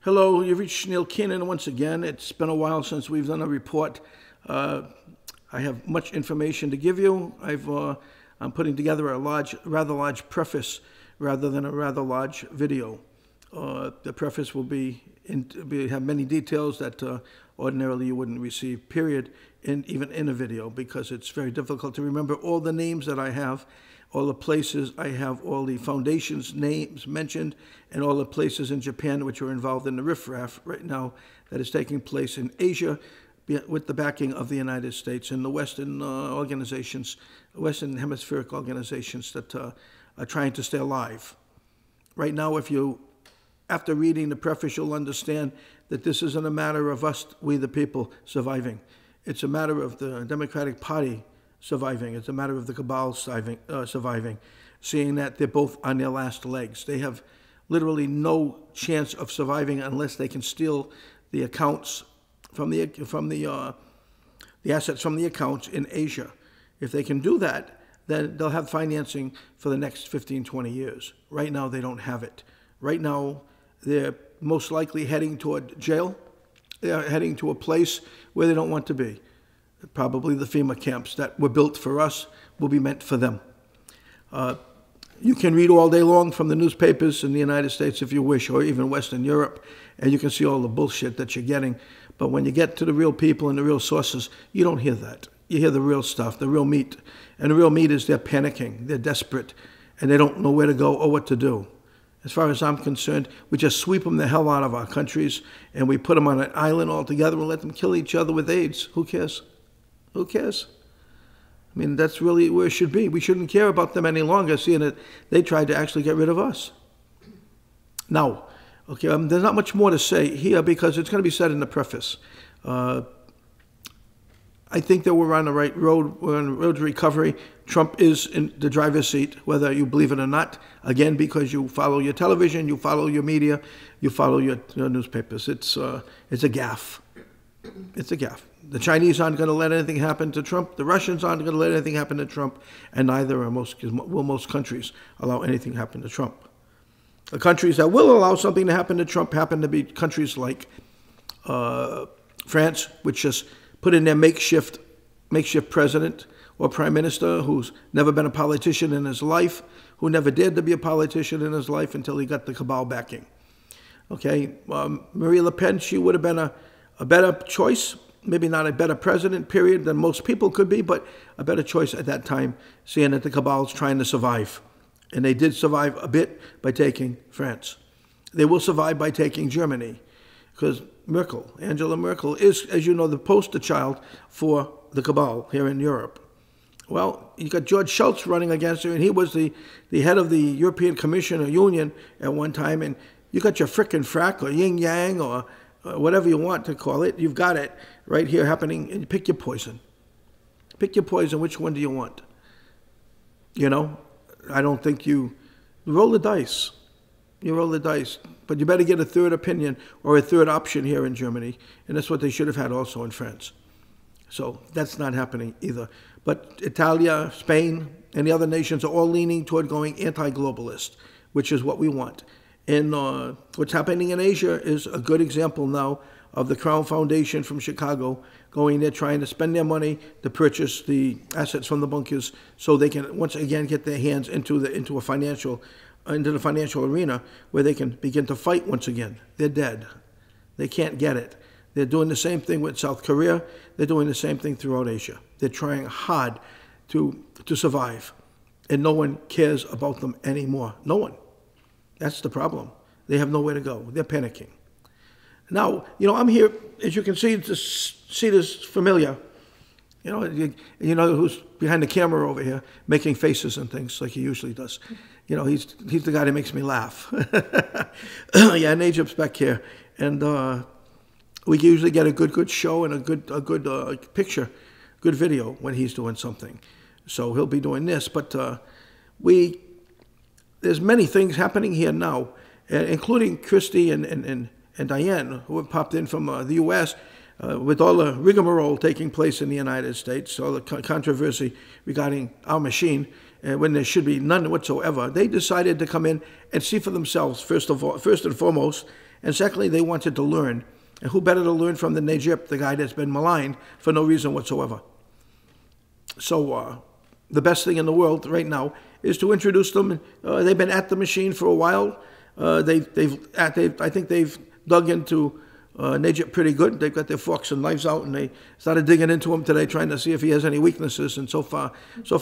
Hello, you've reached Neil Keenan once again. It's been a while since we've done a report. I have much information to give you. I'm putting together a rather large preface rather than a rather large video. The preface will have many details that ordinarily you wouldn't receive, period, even in a video, because it's very difficult to remember all the names that I have, all the places I have, all the foundations' names mentioned, and all the places in Japan which are involved in the riffraff right now that is taking place in Asia with the backing of the United States and the Western organizations, Western hemispheric organizations that are trying to stay alive. Right now, after reading the preface, you'll understand that this isn't a matter of us, we the people, surviving. It's a matter of the Democratic Party surviving. It's a matter of the cabal surviving, seeing that they're both on their last legs. They have literally no chance of surviving unless they can steal the accounts from the assets from the accounts in Asia. If they can do that, then they'll have financing for the next 15, 20 years. Right now, they don't have it. Right now, they're most likely heading toward jail. They're heading to a place where they don't want to be. Probably the FEMA camps that were built for us will be meant for them. You can read all day long from the newspapers in the United States if you wish, or even Western Europe, and you can see all the bullshit that you're getting. But when you get to the real people and the real sources, you don't hear that. You hear the real stuff, the real meat. And the real meat is they're panicking, they're desperate, and they don't know where to go or what to do. As far as I'm concerned, we just sweep them the hell out of our countries, and we put them on an island altogether and let them kill each other with AIDS. Who cares? Who cares? I mean, that's really where it should be. We shouldn't care about them any longer, seeing that they tried to actually get rid of us. Now, okay, there's not much more to say here because it's going to be said in the preface. I think that we're on the right road. We're on the road to recovery. Trump is in the driver's seat, whether you believe it or not. Again, because you follow your television, you follow your media, you follow your newspapers. It's a gaffe. It's a gaffe. The Chinese aren't going to let anything happen to Trump. The Russians aren't going to let anything happen to Trump, and neither will most countries allow anything to happen to Trump. The countries that will allow something to happen to Trump happen to be countries like France, which just put in their makeshift president or prime minister who's never been a politician in his life, who never dared to be a politician in his life until he got the cabal backing. Okay, Marie Le Pen, she would have been a better choice, maybe not a better president, period, than most people could be, but a better choice at that time, seeing that the cabal's trying to survive. And they did survive a bit by taking France. They will survive by taking Germany, because Angela Merkel, is, as you know, the poster child for the cabal here in Europe. Well, you got George Shultz running against her, and he was the head of the European Commission or Union at one time, and you got your frickin' frack or yin-yang or whatever you want to call it. You've got it right here happening, and pick your poison. Pick your poison. Which one do you want? You know, I don't think you roll the dice. You roll the dice. But you better get a third opinion or a third option here in Germany, and that's what they should have had also in France. So that's not happening either. But Italia, Spain, and the other nations are all leaning toward going anti-globalist, which is what we want. And what's happening in Asia is a good example now of the Crown Foundation from Chicago going there trying to spend their money to purchase the assets from the bunkers so they can once again get their hands into the financial arena where they can begin to fight once again. They're dead. They can't get it. They're doing the same thing with South Korea. They're doing the same thing throughout Asia. They're trying hard to survive, and no one cares about them anymore. No one. That's the problem. They have nowhere to go. They're panicking. Now, I'm here, as you can see, the seat is familiar. You know who's behind the camera over here, making faces and things like he usually does. He's the guy that makes me laugh. Yeah, and Egypt's back here, and we usually get a good show and a good picture, good video when he's doing something. So he'll be doing this, but there's many things happening here now, including Christy and Diane, who have popped in from the U.S., with all the rigmarole taking place in the United States, all the controversy regarding our machine, when there should be none whatsoever. They decided to come in and see for themselves, first and foremost, And secondly, they wanted to learn. And who better to learn from than Najib, the guy that's been maligned for no reason whatsoever. So the best thing in the world right now is to introduce them. They've been at the machine for a while. I think they've dug into Najib pretty good. They've got their forks and knives out, and they started digging into him today, trying to see if he has any weaknesses. And so far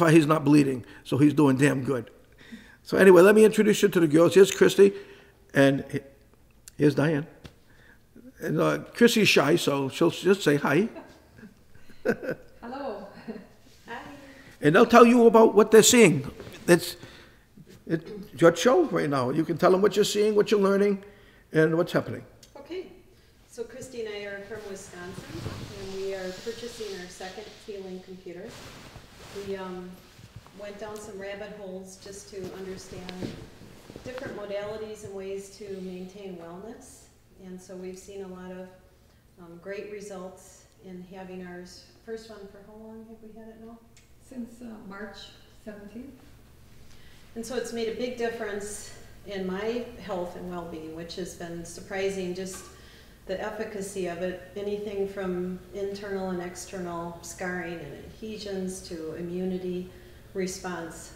he's not bleeding, so he's doing damn good. So anyway, let me introduce you to the girls. Here's Christy, and here's Diane. And Chrissy's shy, so she'll just say hi. Hello. Hi. And they'll tell you about what they're seeing. It's your show right now. You can tell them what you're seeing, what you're learning, and what's happening. Okay. So Christy and I are from Wisconsin, and we are purchasing our second healing computer. We went down some rabbit holes just to understand different modalities and ways to maintain wellness. And so we've seen a lot of great results in having ours. First one for how long have we had it now? Since March 17th. And so it's made a big difference in my health and well-being, which has been surprising, just the efficacy of it. Anything from internal and external scarring and adhesions to immunity response,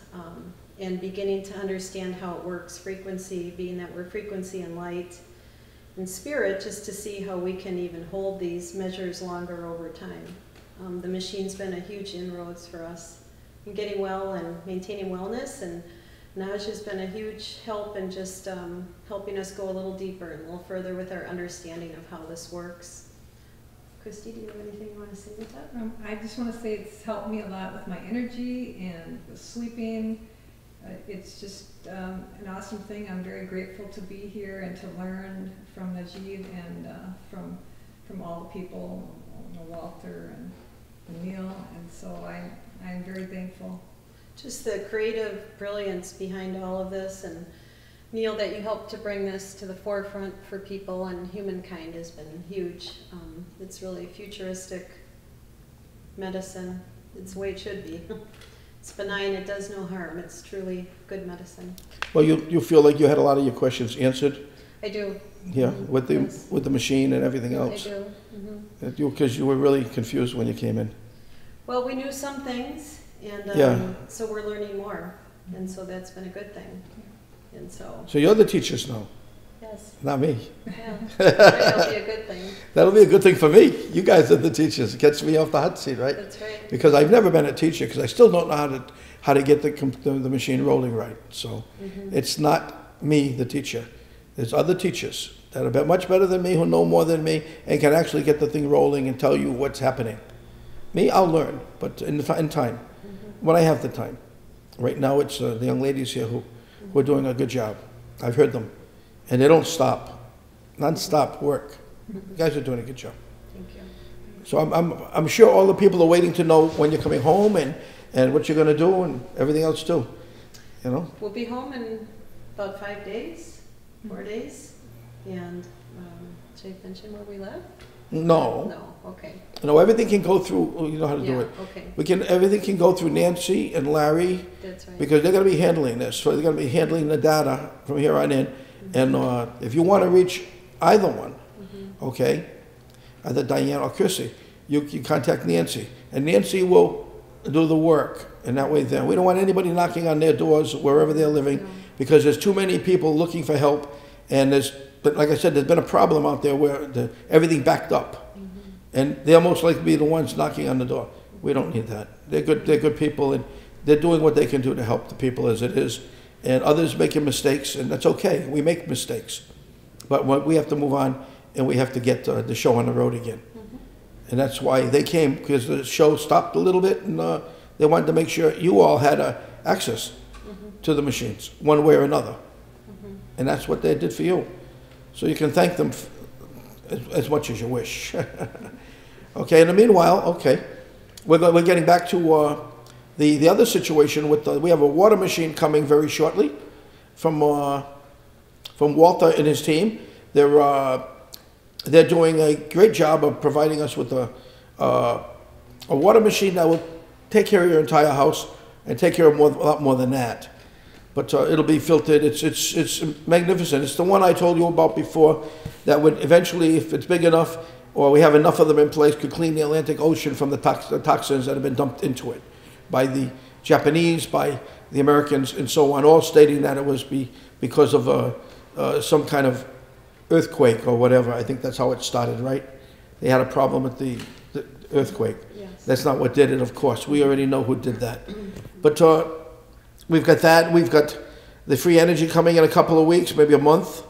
and beginning to understand how it works, frequency, being that we're frequency and light and spirit, just to see how we can even hold these measures longer over time. The machine's been a huge inroads for us in getting well and maintaining wellness, and Naj has been a huge help in just helping us go a little deeper and a little further with our understanding of how this works. Christy, do you have anything you want to say with that? I just want to say it's helped me a lot with my energy and with sleeping. It's just an awesome thing. I'm very grateful to be here and to learn from Najib and from all the people, Walter and Neil, and so I'm very thankful. Just the creative brilliance behind all of this, and Neil, that you helped to bring this to the forefront for people and humankind has been huge. It's really futuristic medicine. It's the way it should be. It's benign, it does no harm. It's truly good medicine. Well, you feel like you had a lot of your questions answered? I do. Yeah, Mm-hmm. with the machine and everything else? I do. Mm-hmm. Because you were really confused when you came in. Well, we knew some things, and Yeah. so we're learning more, and so that's been a good thing. And so, So you're the teachers now, yes, not me. yeah, that'll be a good thing. That'll be a good thing for me. You guys are the teachers. It gets me off the hot seat, right? That's right. Because I've never been a teacher, because I still don't know how to get the machine rolling right. So it's not me, the teacher. There's other teachers that are much better than me, who know more than me, and can actually get the thing rolling and tell you what's happening. Me, I'll learn, but in time, when I have the time. Right now, it's the young ladies here who are doing a good job. I've heard them, and they don't stop, non-stop work. You guys are doing a good job. Thank you. So I'm sure all the people are waiting to know when you're coming home and what you're going to do and everything else too. You know. We'll be home in about 5 days, 4 days, and should I mention where we live? No. No. Okay. No, everything can go through. You know how to do Yeah. it. Okay. Everything can go through Nancy and Larry, That's right. because they're going to be handling this. So they're going to be handling the data from here on in. And if you want to reach either one, okay, either Diane or Chrissy, you contact Nancy, and Nancy will do the work. And that way, then we don't want anybody knocking on their doors wherever they're living, because there's too many people looking for help. And but like I said, there's been a problem out there where everything backed up, and they'll most likely be the ones knocking on the door. We don't need that. They're good people, and they're doing what they can do to help the people as it is. And others making mistakes, and that's okay. We make mistakes, but we have to move on, and we have to get the show on the road again. And that's why they came, because the show stopped a little bit, and they wanted to make sure you all had access to the machines, one way or another. And that's what they did for you. So you can thank them as much as you wish. Okay, in the meanwhile, okay, we're getting back to the other situation with we have a water machine coming very shortly from Walter and his team. They're doing a great job of providing us with a water machine that will take care of your entire house and take care of a lot more than that. But it'll be filtered. It's magnificent. It's the one I told you about before. that would eventually, if it's big enough, or we have enough of them in place, could clean the Atlantic Ocean from the toxins that have been dumped into it by the Japanese, by the Americans, and so on, all stating that it was because of some kind of earthquake or whatever. I think that's how it started, right? They had a problem with the earthquake. Yes. That's not what did it, of course. We already know who did that. But we've got that. We've got the free energy coming in a couple of weeks, maybe a month.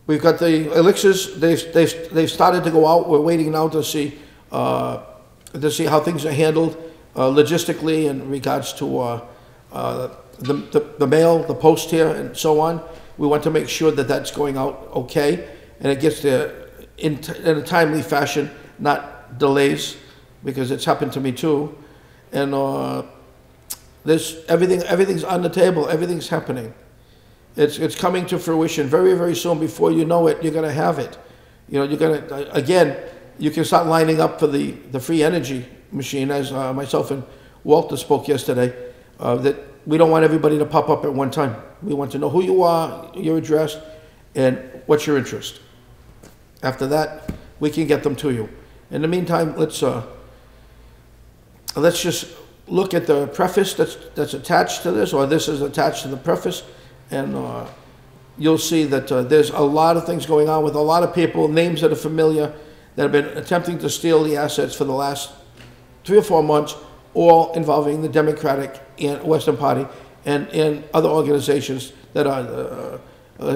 We've got the elixirs. They've started to go out. We're waiting now to see how things are handled logistically in regards to the mail, the post here, and so on. We want to make sure that that's going out okay, and it gets there in a timely fashion, not delays, because it's happened to me too. And everything's on the table. Everything's happening. It's coming to fruition very, very soon. Before you know it, you're going to have it. You know, you're going to, again, you can start lining up for the free energy machine, as myself and Walter spoke yesterday, that we don't want everybody to pop up at one time. We want to know who you are, your address, and what's your interest. After that, we can get them to you. In the meantime, let's just look at the preface that's attached to this, or this is attached to the preface, and you'll see that there's a lot of things going on with a lot of people, names that are familiar, that have been attempting to steal the assets for the last 3 or 4 months, all involving the Democratic and Western Party and other organizations that are,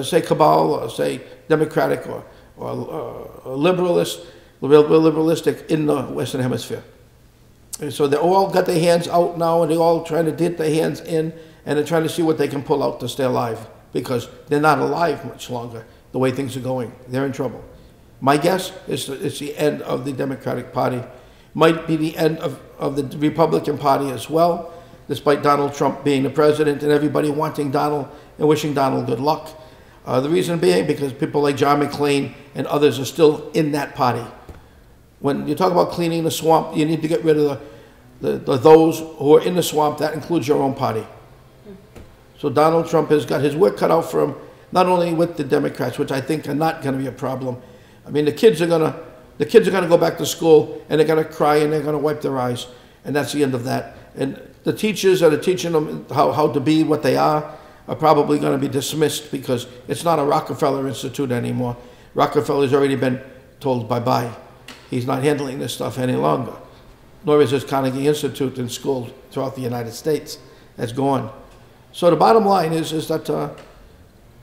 say, cabal, or say Democratic or liberalistic in the Western Hemisphere. And so they all got their hands out now, and they're all trying to dip their hands in, and they're trying to see what they can pull out to stay alive, because they're not alive much longer the way things are going. They're in trouble. My guess is that it's the end of the Democratic Party. Might be the end of the Republican Party as well, despite Donald Trump being the president and everybody wanting Donald and wishing Donald good luck. The reason being because people like John McCain and others are still in that party. When you talk about cleaning the swamp, you need to get rid of those who are in the swamp. That includes your own party. So Donald Trump has got his work cut out for him, not only with the Democrats, which I think are not going to be a problem. I mean, the kids are going to go back to school, and they're going to cry, and they're going to wipe their eyes, and that's the end of that. And the teachers that are teaching them how to be what they are probably going to be dismissed, because it's not a Rockefeller Institute anymore. Rockefeller's already been told bye-bye. He's not handling this stuff any longer. Nor is this Carnegie Institute in school throughout the United States. That's gone. So the bottom line is that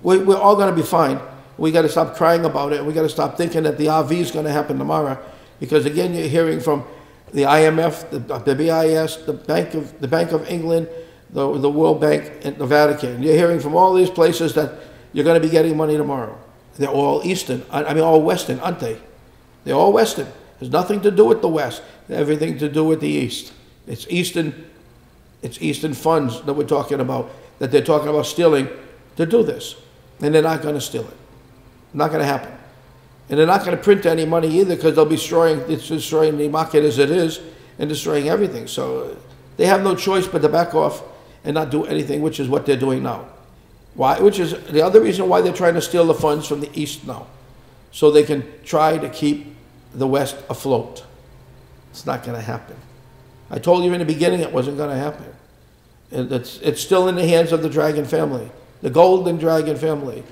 we're all going to be fine. We got to stop crying about it. We got to stop thinking that the RV is going to happen tomorrow, because again, you're hearing from the IMF, the BIS, the Bank of England, the World Bank, and the Vatican. You're hearing from all these places that you're going to be getting money tomorrow. They're all Eastern. I mean, all Western, aren't they? They're all Western. There's nothing to do with the West. Everything to do with the East. It's Eastern funds that we're talking about, that they're talking about stealing to do this. And they're not going to steal it. Not going to happen. And they're not going to print any money either, because they'll be destroying the market as it is and destroying everything. So they have no choice but to back off and not do anything, which is what they're doing now. Why? Which is the other reason why they're trying to steal the funds from the East now, so they can try to keep the West afloat. It's not going to happen. I told you in the beginning it wasn't going to happen. And it's still in the hands of the Dragon family, the Golden Dragon family.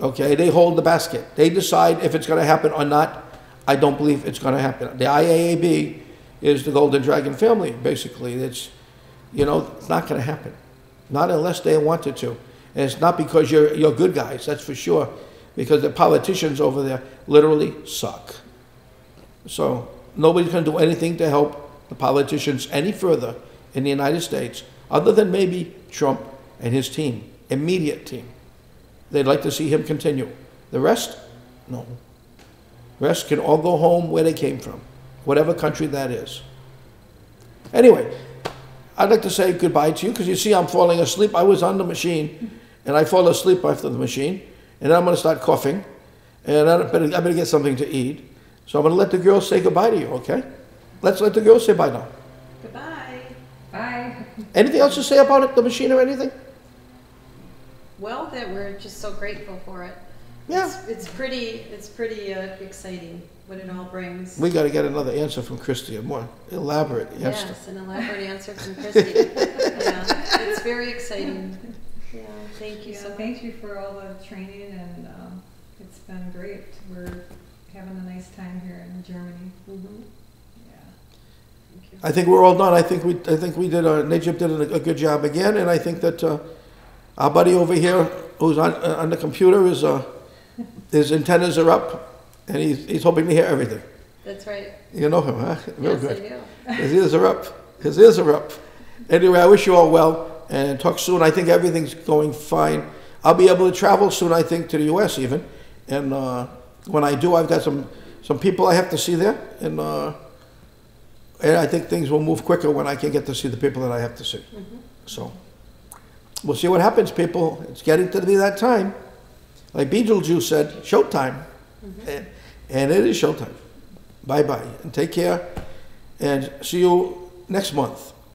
Okay, they hold the basket. They decide if it's going to happen or not. I don't believe it's going to happen. The IAAB is the Golden Dragon family, basically. It's not going to happen. Not unless they wanted to. And it's not because you're good guys, that's for sure. Because the politicians over there literally suck. So nobody's going to do anything to help the politicians any further in the United States, other than maybe Trump and his team, immediate team. They'd like to see him continue. The rest, no. The rest can all go home where they came from, whatever country that is. Anyway, I'd like to say goodbye to you, because you see I'm falling asleep. I was on the machine, and I fall asleep after the machine, and then I'm going to start coughing, and I better get something to eat. So I'm going to let the girls say goodbye to you, okay? Let's let the girls say bye now. Goodbye. Bye. Anything else to say about it, the machine or anything? Well, that we're just so grateful for it. Yeah. It's pretty exciting what it all brings. We got to get another answer from Christy, a more elaborate answer. Yes, an elaborate answer from Christy. Yeah, it's very exciting. Yeah, thank you Yeah, so much. thank you for all the training, and it's been great. We're having a nice time here in Germany. Mhm. Yeah. Thank you. I think we're all done. I think we did. Najib did a good job again, and I think that our buddy over here, who's on the computer, is his antennas are up, and he's hoping to hear everything. That's right. You know him, huh? Real Yes, good. I do. His ears are up. His ears are up. Anyway, I wish you all well, and talk soon. I think everything's going fine. I'll be able to travel soon, I think, to the U.S. even, and when I do, I've got some people I have to see there, and I think things will move quicker when I can get to see the people that I have to see. Mhm. So we'll see what happens, people. It's getting to be that time. Like Beetlejuice said, showtime. And it is showtime. Bye-bye. And take care. And see you next month.